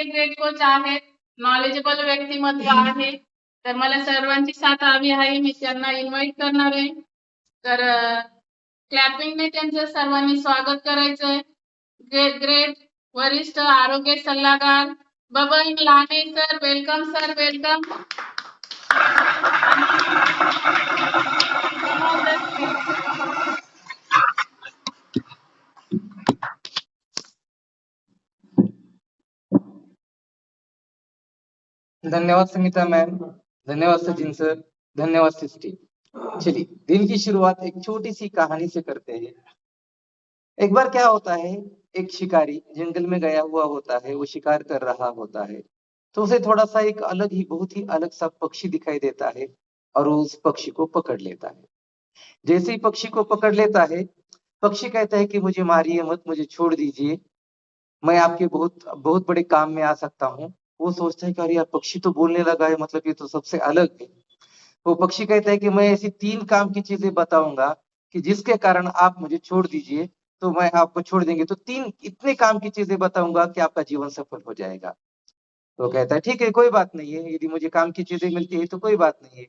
चांगले great coach आहेत, knowledgeable व्यक्तिमत्व आहे. तर मला सर्वांची साथ हवी आहे. मी त्यांना इन्व्हाइट करणार आहे. तर क्लॅपिंगने त्यांचं सर्वांनी स्वागत करायचंय. ग्रेट वरिष्ठ आरोग्य सल्लागार बबन लहाने सर, वेलकम सर, वेलकम. धन्यवाद सुमिता मैम, धन्यवाद सचिन सर, धन्यवाद सृष्टि। चलिए दिन की शुरुआत एक छोटी सी कहानी से करते हैं। एक बार क्या होता है, एक शिकारी जंगल में गया हुआ होता है, वो शिकार कर रहा होता है। तो उसे थोड़ा सा एक अलग ही बहुत ही अलग सा पक्षी दिखाई देता है और वो उस पक्षी को पकड़ लेता है। जैसे ही पक्षी को पकड़ लेता है, पक्षी कहता है कि मुझे मारिए मत, मुझे छोड़ दीजिए, मैं आपके बहुत बहुत बड़े काम में आ सकता हूँ। वो सोचता है कि अरे यार पक्षी तो बोलने लगा है, मतलब ये तो सबसे अलग है। वो पक्षी कहता है कि मैं ऐसी 3 काम की चीजें बताऊंगा कि जिसके कारण आप मुझे छोड़ दीजिए, तो मैं आपको छोड़ देंगे। तो 3 इतने काम की चीजें बताऊंगा कि आपका जीवन सफल हो जाएगा। तो कहता है ठीक है, कोई बात नहीं है, यदि मुझे काम की चीजें मिलती है तो कोई बात नहीं है।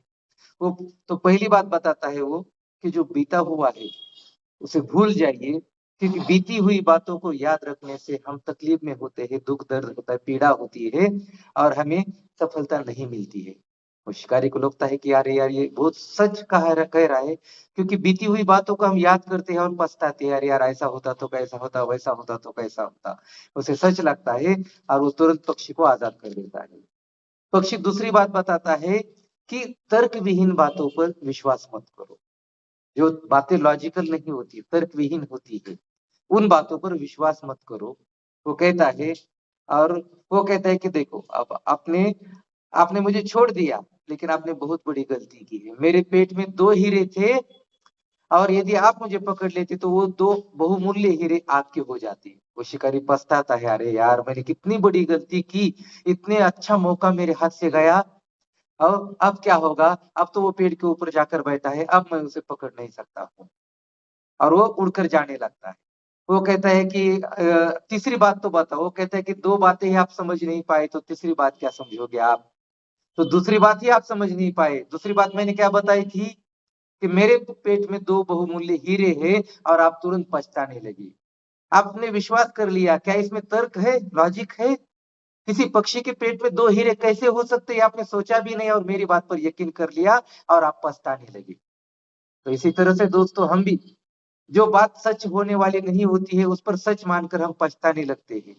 वो तो पहली बात बताता है वो कि जो बीता हुआ है उसे भूल जाइए, क्योंकि बीती हुई बातों को याद रखने से हम तकलीफ में होते हैं, दुख दर्द होता है, पीड़ा होती है और हमें सफलता नहीं मिलती है। उस शिकारी को लगता है कि यार ये बहुत सच कह रहा है, क्योंकि बीती हुई बातों को हम याद करते हैं और पछताते हैं, अरे यार ऐसा होता तो कैसा होता, वैसा होता तो कैसा होता। उसे सच लगता है और वो तुरंत पक्षी को आजाद कर देता है। पक्षी दूसरी बात बताता है कि तर्क विहीन बातों पर विश्वास मत करो। जो बातें लॉजिकल नहीं होती, तर्क विहीन होती है, उन बातों पर विश्वास मत करो। वो कहता है और वो कहता है कि देखो अब आपने मुझे छोड़ दिया, लेकिन आपने बहुत बड़ी गलती की है। मेरे पेट में 2 हीरे थे और यदि आप मुझे पकड़ लेते तो वो 2 बहुमूल्य हीरे आपके हो जाते। वो शिकारी पछताता है, अरे यार मैंने कितनी बड़ी गलती की, इतने अच्छा मौका मेरे हाथ से गया। अब क्या होगा? अब तो वो पेड़ के ऊपर जाकर बैठा है, अब मैं उसे पकड़ नहीं सकता हूँ। और वो उड़कर जाने लगता है। वो कहता है कि तीसरी बात तो बताओ। वो कहता है कि 2 बातें ही आप समझ नहीं पाए तो तीसरी बात क्या समझोगे आप? तो दूसरी बात ही आप समझ नहीं पाए। दूसरी बात मैंने क्या बताई थी कि मेरे पेट में 2 बहुमूल्य हीरे हैं और आप तुरंत पछताने लगे। आपने विश्वास कर लिया, क्या इसमें तर्क है, लॉजिक है? किसी पक्षी के पेट में 2 हीरे कैसे हो सकते हैं, आपने सोचा भी नहीं और मेरी बात पर यकीन कर लिया और आप पछताने लगे। तो इसी तरह से दोस्तों हम भी जो बात सच होने वाली नहीं होती है, उस पर सच मानकर हम पछताने लगते हैं।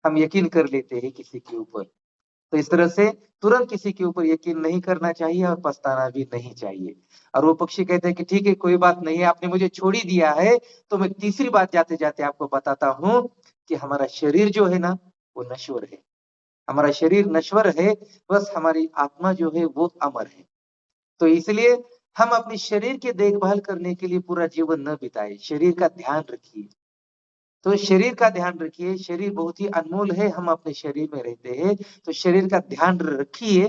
हम यकीन कर लेते हैं किसी के ऊपर। तो इस तरह से तुरंत किसी के ऊपर यकीन नहीं करना चाहिए और पछताना भी नहीं चाहिए। और वो पक्षी कहते हैं कि ठीक है, कोई बात नहीं है, आपने मुझे छोड़ ही दिया है, तो मैं तीसरी बात जाते-जाते आपको बताता हूँ कि हमारा शरीर जो है ना, वो नश्वर है। हमारा शरीर नश्वर है, बस हमारी आत्मा जो है वो अमर है। तो इसलिए हम अपने शरीर की देखभाल करने के लिए पूरा जीवन न बिताएं, शरीर का ध्यान रखिए। तो शरीर का ध्यान रखिए, शरीर बहुत ही अनमोल है, हम अपने शरीर में रहते हैं, तो शरीर का ध्यान रखिए।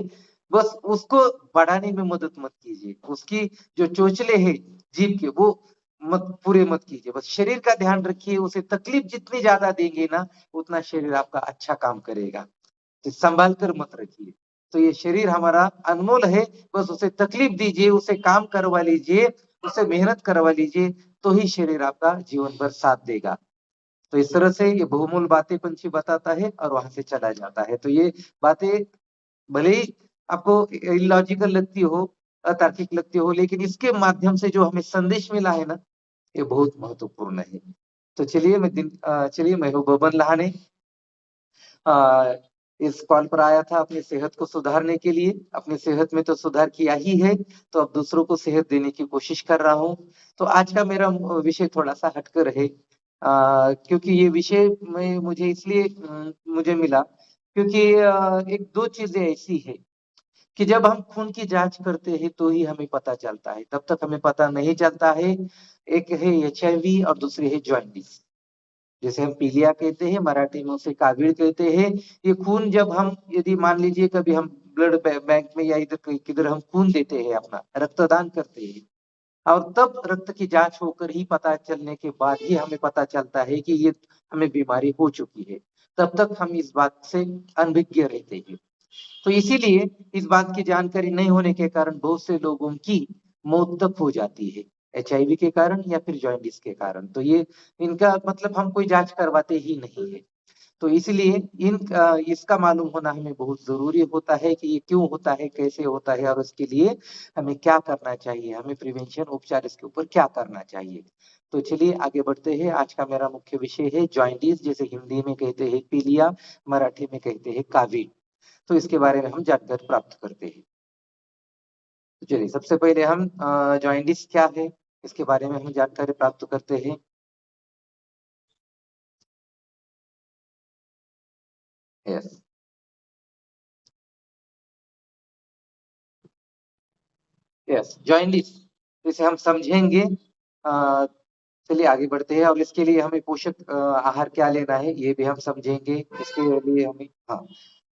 बस उसको बढ़ाने में मदद मत कीजिए। उसकी जो चोचले हैं जीभ के, वो मत पूरे मत कीजिए। बस शरीर का ध्यान रखिए, उसे तकलीफ जितनी ज़्यादा देंगे ना, उतना शरीर आपका अच्छा काम करेगा। तो संभाल कर मत रखिए। तो ये शरीर हमारा अनमोल है, बस उसे तकलीफ दीजिए, उसे काम करवा लीजिए, उसे मेहनत करवा लीजिए, तो ही शरीर आपका जीवन भर साथ देगा। तो इस तरह से ये बहुमूल्य बातें पंछी बताता है और वहां से चला जाता है। तो ये बातें भले ही आपको इलॉजिकल लगती हो, अतार्किक लगती हो, लेकिन इसके माध्यम से जो हमें संदेश मिला है ना, ये बहुत महत्वपूर्ण है। तो चलिए मैं हूँ बबन लहाने। इस कॉल पर आया था अपनी सेहत को सुधारने के लिए। अपनी सेहत में तो सुधार किया ही है, तो अब दूसरों को सेहत देने की कोशिश कर रहा हूँ। तो आज का मेरा विषय थोड़ा-सा हटकर है, क्योंकि ये विषय में मुझे इसलिए मुझे मिला क्योंकि 1-2 चीज़ें ऐसी हैं कि जब हम खून की जाँच करते हैं तो ही हमें पता चलता है, तब तक हमें पता नहीं चलता है। एक है एचआईवी और दूसरी है जॉन्डिस। जिसे हम पीलिया कहते हैं, मराठी में उसे कावीड़ कहते हैं। ये खून जब हम यदि मान लीजिए कभी हम ब्लड बैंक में या इधर किधर हम खून देते हैं, अपना रक्तदान करते हैं और तब रक्त की जाँच होकर ही पता चलने के बाद ही हमें पता चलता है कि ये हमें बीमारी हो चुकी है। तब तक हम इस बात से अनभिज्ञ रहते हैं। तो इसीलिए इस बात की जानकारी नहीं होने के कारण बहुत से लोगों की मौत तक हो जाती है, एचआईवी के कारण या फिर जॉन्डिस के कारण। तो ये इनका मतलब हम कोई जांच करवाते ही नहीं है। तो इसलिए इसका मालूम होना हमें बहुत जरूरी होता है कि ये क्यों होता है, कैसे होता है और उसके लिए हमें क्या करना चाहिए, हमें प्रिवेंशन उपचार इसके ऊपर क्या करना चाहिए। तो चलिए आगे बढ़ते हैं। आज का मेरा मुख्य विषय है जॉइंटिस, जिसे हिंदी में कहते हैं पीलिया, मराठी में कहते हैं कावीड। तो इसके बारे में हम जानकारी प्राप्त करते हैं। तो चलिए सबसे पहले हम जॉइंटिस क्या है इसके बारे में हम जानकारी प्राप्त करते हैं। यस यस, जॉइंटिस इसे हम समझेंगे। अ, चलिए आगे बढ़ते हैं और इसके लिए हमें पोषक आहार क्या लेना है ये भी हम समझेंगे। इसके लिए हमें हाँ,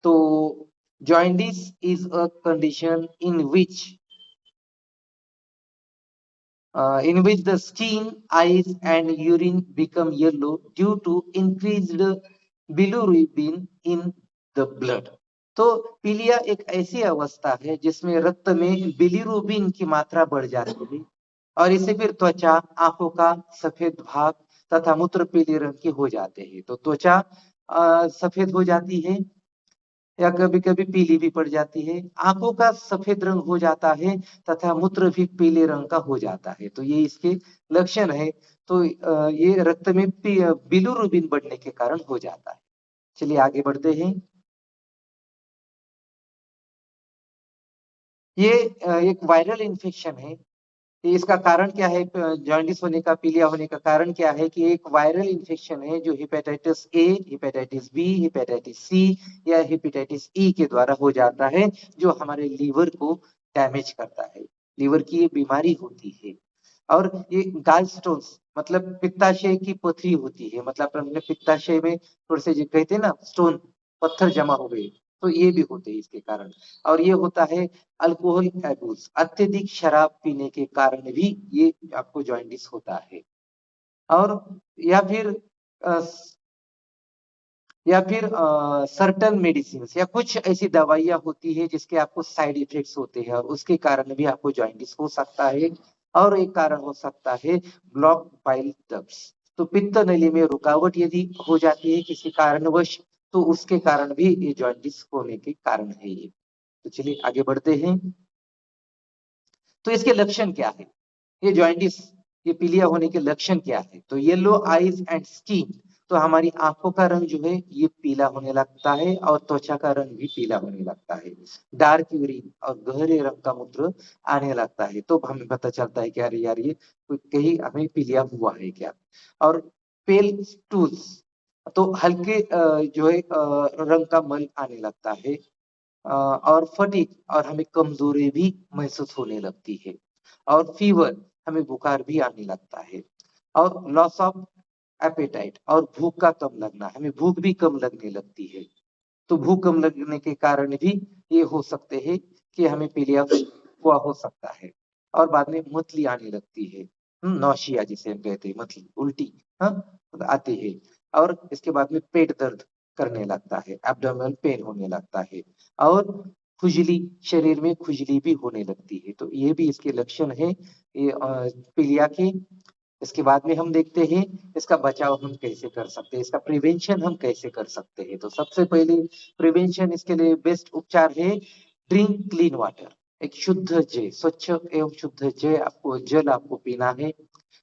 तो jaundice is a condition in which the skin, eyes, and urine become yellow due to increased bilirubin in the blood. तो पीलिया एक ऐसी अवस्था है जिसमें रक्त में बिलिरुबिन की मात्रा बढ़ जाती है और इससे फिर त्वचा, आंखों का सफेद भाग तथा मूत्र पीले रंग के हो जाते हैं। तो त्वचा सफेद हो जाती है या कभी कभी पीली भी पड़ जाती है, आंखों का सफेद रंग हो जाता है तथा मूत्र भी पीले रंग का हो जाता है। तो ये इसके लक्षण है। तो ये रक्त में बिलिरुबिन बढ़ने के कारण हो जाता है। चलिए आगे बढ़ते हैं। ये एक वायरल इन्फेक्शन है। ये इसका कारण क्या है, जॉन्डिस होने का, पीलिया होने का कारण क्या है कि एक वायरल इन्फेक्शन है जो hepatitis A, hepatitis B, hepatitis C या हेपेटाइटिस ई के द्वारा हो जाता है, जो हमारे लीवर को डैमेज करता है। लीवर की ये बीमारी होती है। और ये गाल स्टोन्स मतलब पित्ताशय की पथरी होती है, मतलब हमने पित्ताशय में थोड़े से जो कहते हैं ना स्टोन, पत्थर जमा हो गए, तो ये भी होते हैं इसके कारण। और ये होता है अल्कोहल एब्यूज, अत्यधिक शराब पीने के कारण भी ये आपको जॉइंटिस होता है। और या फिर अ, सर्टन मेडिसिन या कुछ ऐसी दवाइयां होती है जिसके आपको साइड इफेक्ट्स होते हैं और उसके कारण भी आपको जॉइंटिस हो सकता है। और एक कारण हो सकता है ब्लॉक बाइल डक्ट्स, तो पित्त नली में रुकावट यदि हो जाती है किसी कारणवश, तो उसके कारण भी ये जॉइंटिस होने के कारण है ये। तो चलिए आगे बढ़ते हैं। तो इसके लक्षण क्या है, ये जॉइंटिस, ये पीलिया होने के लक्षण क्या है। तो येलो आईज एंड स्किन, तो हमारी आंखों का रंग जो है ये पीला होने लगता है और त्वचा का रंग भी पीला होने लगता है। डार्क यूरिन और गहरे रंग का मूत्र आने लगता है, तो हमें पता चलता है कि अरे यार ये कहीं हमें पीलिया हुआ है क्या। और पेल स्टूल्स, तो हल्के जो है रंग का मल आने लगता है। और फटीग, और हमें कमजोरी भी महसूस होने लगती है। और फीवर, हमें बुखार भी आने लगता है। और लॉस ऑफ एपेटाइट, और भूख का कम लगना, हमें भूख भी कम लगने लगती है। तो भूख कम लगने के कारण भी ये हो सकते हैं कि हमें पीलिया हुआ हो सकता है। और बाद में मतली आने लगती है, नौशिया जिसे हम कहते हैं, मतली उल्टी हाँ आती है। और इसके बाद में पेट दर्द करने लगता है, एब्डोमिनल पेन होने लगता है। और खुजली, शरीर में खुजली भी होने लगती है। तो ये भी इसके लक्षण है ये पीलिया के। इसके बाद में हम देखते हैं इसका बचाव हम कैसे कर सकते हैं, इसका प्रिवेंशन हम कैसे कर सकते हैं। तो सबसे पहले प्रिवेंशन, इसके लिए बेस्ट उपचार है ड्रिंक क्लीन वाटर, एक शुद्ध जल, स्वच्छ एवं शुद्ध जल आपको पीना है।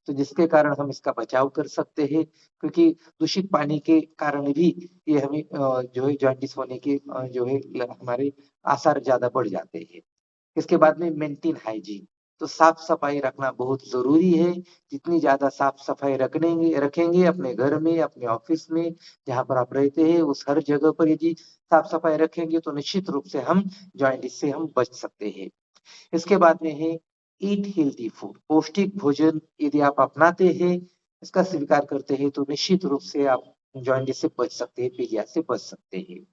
तो जिसके कारण हम इसका बचाव कर सकते हैं, क्योंकि दूषित पानी के कारण भी ये हमें जो है जॉन्डिस होने के जो है हमारे आसार ज्यादा बढ़ जाते हैं। इसके बाद में मेंटेन हाइजीन, तो साफ सफाई रखना बहुत जरूरी है। जितनी ज्यादा साफ सफाई रखेंगे अपने घर में, अपने ऑफिस में, जहां पर आप रहते हैं उस हर जगह पर यदि साफ सफाई रखेंगे तो निश्चित रूप से हम जॉइंटिस से हम बच सकते हैं। इसके बाद में है ईट हेल्दी फूड, पौष्टिक भोजन यदि आप अपनाते हैं, इसका स्वीकार करते हैं, तो निश्चित रूप से आप जॉइंटिस से बच सकते हैं, पीलिया से बच सकते हैं।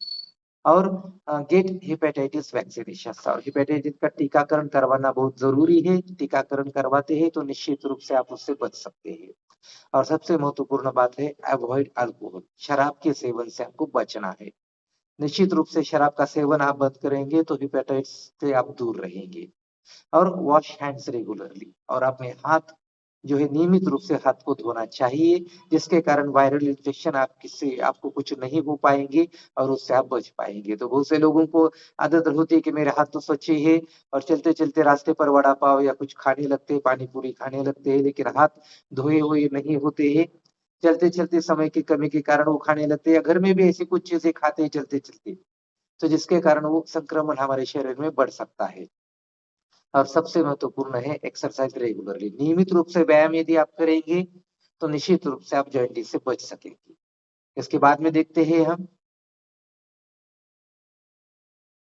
और गेट हेपेटाइटिस वैक्सीनेशन, और हेपेटाइटिस का टीकाकरण करवाना बहुत जरूरी है। टीकाकरण करवाते हैं तो निश्चित रूप से आप उससे बच सकते हैं। और सबसे महत्वपूर्ण बात है अवॉइड अल्कोहल, शराब के सेवन से आपको बचना है। निश्चित रूप से शराब का सेवन आप बंद करेंगे तो हेपेटाइटिस से आप दूर रहेंगे। और वॉश हैंड्स रेगुलरली, और अपने हाथ जो है नियमित रूप से हाथ को धोना चाहिए, जिसके कारण वायरल इन्फेक्शन आपको कुछ नहीं हो पाएंगे और उससे आप बच पाएंगे। तो बहुत से लोगों को आदत होती है कि मेरे हाथ तो स्वच्छ ही है, और चलते चलते रास्ते पर वड़ा पाव या कुछ खाने लगते हैं, पानी पूरी खाने लगते हैं, लेकिन हाथ धोए हुए नहीं होते हैं। चलते चलते समय की कमी के कारण वो खाने लगते हैं, या घर में भी ऐसी कुछ चीजें खाते हैं चलते चलते, तो जिसके कारण वो संक्रमण हमारे शरीर में बढ़ सकता है। और सबसे महत्वपूर्ण है एक्सरसाइज रेगुलरली, नियमित रूप से व्यायाम यदि आप करेंगे तो निश्चित रूप से आप जॉइंटिस से बच सकेंगे। इसके बाद में देखते हैं हम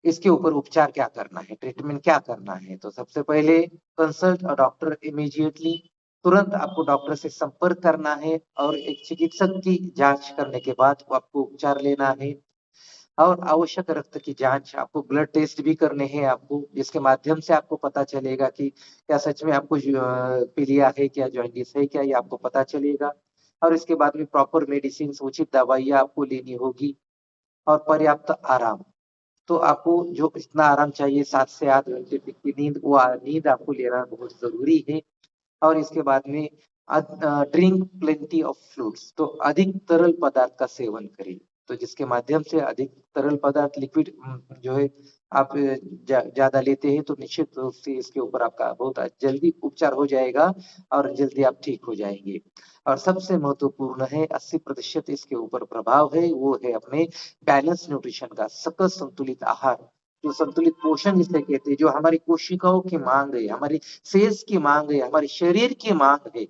इसके ऊपर उपचार क्या करना है, ट्रीटमेंट क्या करना है। तो सबसे पहले कंसल्ट अ डॉक्टर इमीडिएटली, तुरंत आपको डॉक्टर से संपर्क करना है और एक चिकित्सक की जांच करने के बाद आपको उपचार लेना है। और आवश्यक रक्त की जांच, आपको ब्लड टेस्ट भी करने हैं आपको, जिसके माध्यम से आपको पता चलेगा कि क्या सच में आपको पीलिया है, क्या जॉन्डिस है क्या, ये आपको पता चलेगा। और इसके बाद में प्रॉपर मेडिसिन, उचित दवाइयाँ आपको लेनी होगी, और पर्याप्त आराम। तो आपको जो इतना आराम चाहिए 7 से 8 घंटे तक की नींद, वो नींद आपको लेना बहुत जरूरी है। और इसके बाद में ड्रिंक प्लेंटी ऑफ फ्लूइड्स, तो अधिक तरल पदार्थ का सेवन करें, तो जिसके माध्यम से अधिक तरल पदार्थ लिक्विड जो है आप ज्यादा लेते हैं, तो निश्चित रूप से इसके ऊपर आपका बहुत जल्दी उपचार हो जाएगा और जल्दी आप ठीक हो जाएंगे। और सबसे महत्वपूर्ण है 80% इसके ऊपर प्रभाव है, वो है अपने बैलेंस न्यूट्रिशन का, सकल संतुलित आहार, जो संतुलित पोषण जिसे कहते हैं, जो हमारी कोशिकाओं की मांग है, हमारी सेल्स की मांग है, हमारे शरीर की मांग है,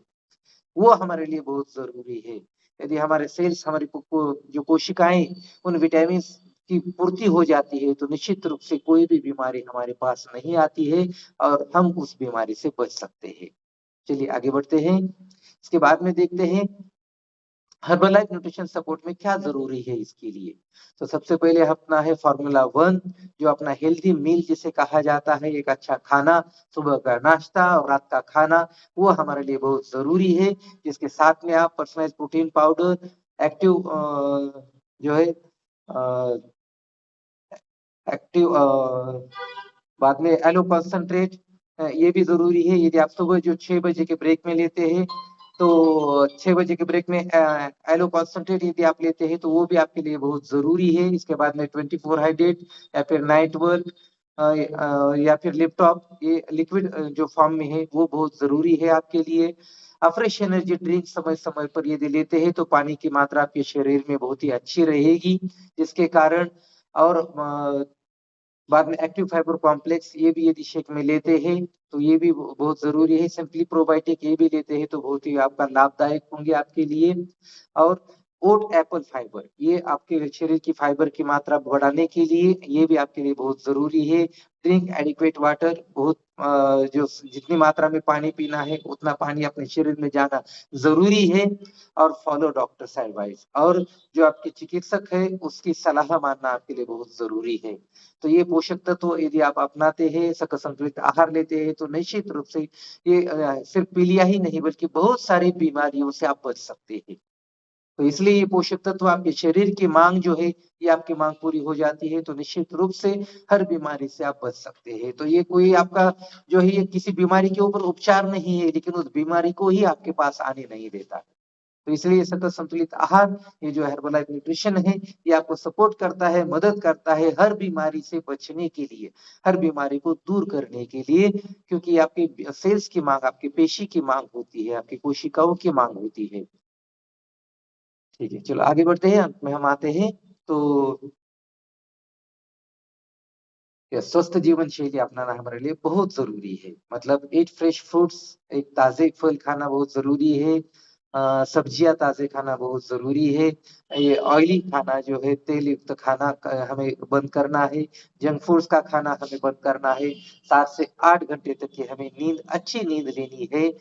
वो हमारे लिए बहुत जरूरी है। यदि हमारे सेल्स, हमारी जो कोशिकाएं उन विटामिन की पूर्ति हो जाती है, तो निश्चित रूप से कोई भी बीमारी हमारे पास नहीं आती है और हम उस बीमारी से बच सकते हैं। चलिए आगे बढ़ते हैं। इसके बाद में देखते हैं हर्बलाइफ न्यूट्रिशन सपोर्ट में क्या जरूरी है इसके लिए। तो सबसे पहले अपना है फॉर्मूला 1, जो अपना हेल्दी मील जिसे कहा जाता है, एक अच्छा खाना, सुबह का नाश्ता और रात का खाना, वो हमारे लिए बहुत जरूरी है। जिसके साथ में आप पर्सनलाइज प्रोटीन पाउडर, एक्टिव जो है एक्टिव बाद में एलो कंसंट्रेट, ये भी जरूरी है। यदि आप सुबह जो 6 बजे के ब्रेक में लेते हैं, तो 6 बजे के ब्रेक में एलो कंसंट्रेट यदि आप लेते हैं, तो वो भी आपके लिए बहुत जरूरी है। इसके बाद में 24 हाइड्रेट या फिर नाइट वर्क या फिर लैपटॉप, ये लिक्विड जो फॉर्म में है, वो बहुत जरूरी है आपके लिए। फ्रेश एनर्जी ड्रिंक समय समय पर यदि लेते हैं, तो पानी की मात्रा आपके शरीर में बहुत ही अच्छी रहेगी, जिसके कारण। और बाद में एक्टिव फाइबर कॉम्प्लेक्स, ये भी यदि शेक में लेते हैं तो ये भी बहुत जरूरी है। सिंपली प्रोबायोटिक ये भी लेते हैं तो बहुत ही आपका लाभदायक होंगे आपके लिए। और ओट एप्पल फाइबर, ये आपके शरीर की फाइबर की मात्रा बढ़ाने के लिए, ये भी आपके लिए बहुत जरूरी है। ड्रिंक एडिक्वेट वाटर, बहुत जो जितनी मात्रा में पानी पीना है उतना पानी अपने शरीर में जाना जरूरी है। और फॉलो डॉक्टर्स एडवाइस, और जो आपके चिकित्सक है उसकी सलाह मानना आपके लिए बहुत जरूरी है। तो ये पोषक तत्व यदि आप अपनाते हैं, सकल संतुलित आहार लेते हैं, तो निश्चित रूप से ये सिर्फ पीलिया ही नहीं बल्कि बहुत सारी बीमारियों से आप बच सकते हैं। तो इसलिए ये पोषक तत्व आपके शरीर की मांग जो है, ये आपकी मांग पूरी हो जाती है, तो निश्चित रूप से हर बीमारी से आप बच सकते हैं। तो ये कोई आपका जो है, ये किसी बीमारी के ऊपर उपचार नहीं है, लेकिन उस बीमारी को ही आपके पास आने नहीं देता। तो इसलिए सकल संतुलित आहार, ये जो हर्बलाइफ न्यूट्रिशन है, ये आपको सपोर्ट करता है, मदद करता है हर बीमारी से बचने के लिए, हर बीमारी को दूर करने के लिए, क्योंकि आपकी सेल्स की मांग, आपकी पेशी की मांग होती है, आपकी कोशिकाओं की मांग होती है। ठीक है, चलो आगे बढ़ते हैं, अंत में हम आते हैं। तो स्वस्थ जीवन शैली अपनाना हमारे लिए बहुत जरूरी है। मतलब ईट फ्रेश फ्रूट्स, एक ताजे फल खाना बहुत जरूरी है। सब्जियां ताजे खाना बहुत जरूरी है। ये ऑयली खाना जो है, तेल युक्त खाना हमें बंद करना है। जंक फूड्स का खाना हमें बंद करना है। 7 से 8 घंटे तक की हमें नींद, अच्छी नींद लेनी है।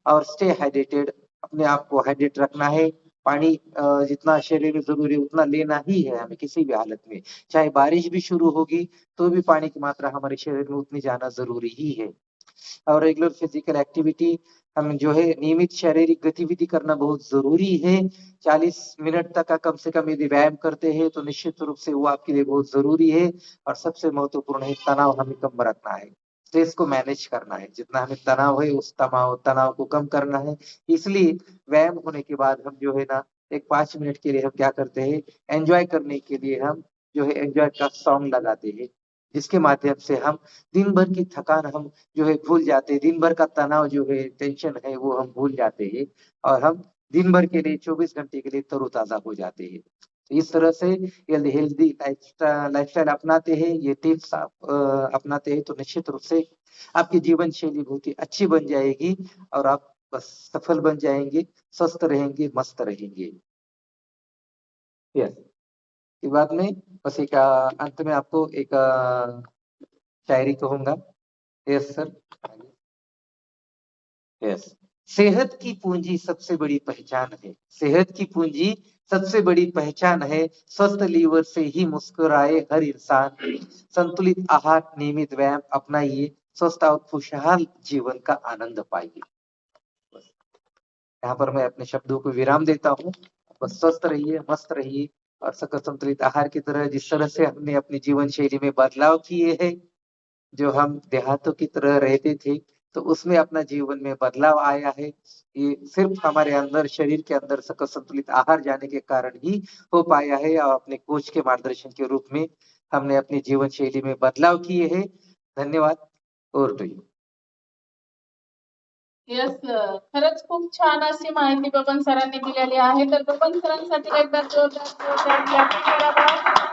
और स्टे हाइड्रेटेड, अपने आप को हाइड्रेट रखना है। पानी जितना शरीर में जरूरी है उतना लेना ही है हमें किसी भी हालत में। चाहे बारिश भी शुरू होगी तो भी पानी की मात्रा हमारे शरीर में उतनी जाना जरूरी ही है। और रेगुलर फिजिकल एक्टिविटी, हम जो है नियमित शारीरिक गतिविधि करना बहुत जरूरी है। 40 मिनट तक का कम से कम यदि व्यायाम करते हैं तो निश्चित रूप से वो आपके लिए बहुत जरूरी है। और सबसे महत्वपूर्ण है, तनाव हमें कम रखना है, स्ट्रेस को मैनेज करना है। जितना हमें तनाव है उस तनाव को कम करना है। इसलिए व्यायाम होने के बाद हम जो है ना एक 5 मिनट के लिए हम क्या करते हैं, एंजॉय करने के लिए हम जो है एंजॉय का सॉन्ग लगाते हैं, जिसके माध्यम से हम दिन भर की थकान हम जो है भूल जाते हैं, दिन भर का तनाव जो है, टेंशन है, वो हम भूल जाते हैं और हम दिन भर के लिए 24 घंटे के लिए तरोताजा हो जाते हैं। तो इस तरह से यदि हेल्दी लाइफस्टाइल अपनाते हैं, ये टिप्स आप अपनाते हैं तो निश्चित रूप से आपकी जीवन शैली बहुत ही अच्छी बन जाएगी और आप बस सफल बन जाएंगे, स्वस्थ रहेंगे, मस्त रहेंगे। यस, के बाद में बस एक अंत में आपको एक शायरी कहूंगा। Yes sir. यस, सेहत की पूंजी सबसे बड़ी पहचान है, सेहत की पूंजी सबसे बड़ी पहचान है, स्वस्थ लीवर से ही मुस्कुराए हर इंसान। संतुलित आहार, नियमित व्यायाम अपनाइए, स्वस्थ और खुशहाल जीवन का आनंद पाइए। बस यहाँ पर मैं अपने शब्दों को विराम देता हूँ। बस स्वस्थ रहिए, मस्त रहिए और सकल संतुलित आहार की तरह जिस तरह से हमने अपनी जीवन शैली में बदलाव किए हैं, जो हम देहातों की तरह रहते थे तो उसमें अपना जीवन में बदलाव आया है। ये सिर्फ हमारे अंदर, शरीर के अंदर सकल संतुलित आहार जाने के कारण ही हो पाया है और अपने कोच के मार्गदर्शन के रूप में हमने अपनी जीवन शैली में बदलाव किए हैं। धन्यवाद। Over to you. येस, खरंच खूप छान अशी माहिती बबन सरांनी दिलेली आहे. तर बबन सरांसाठी एकदा जोरदार जोरदार clapping करावा.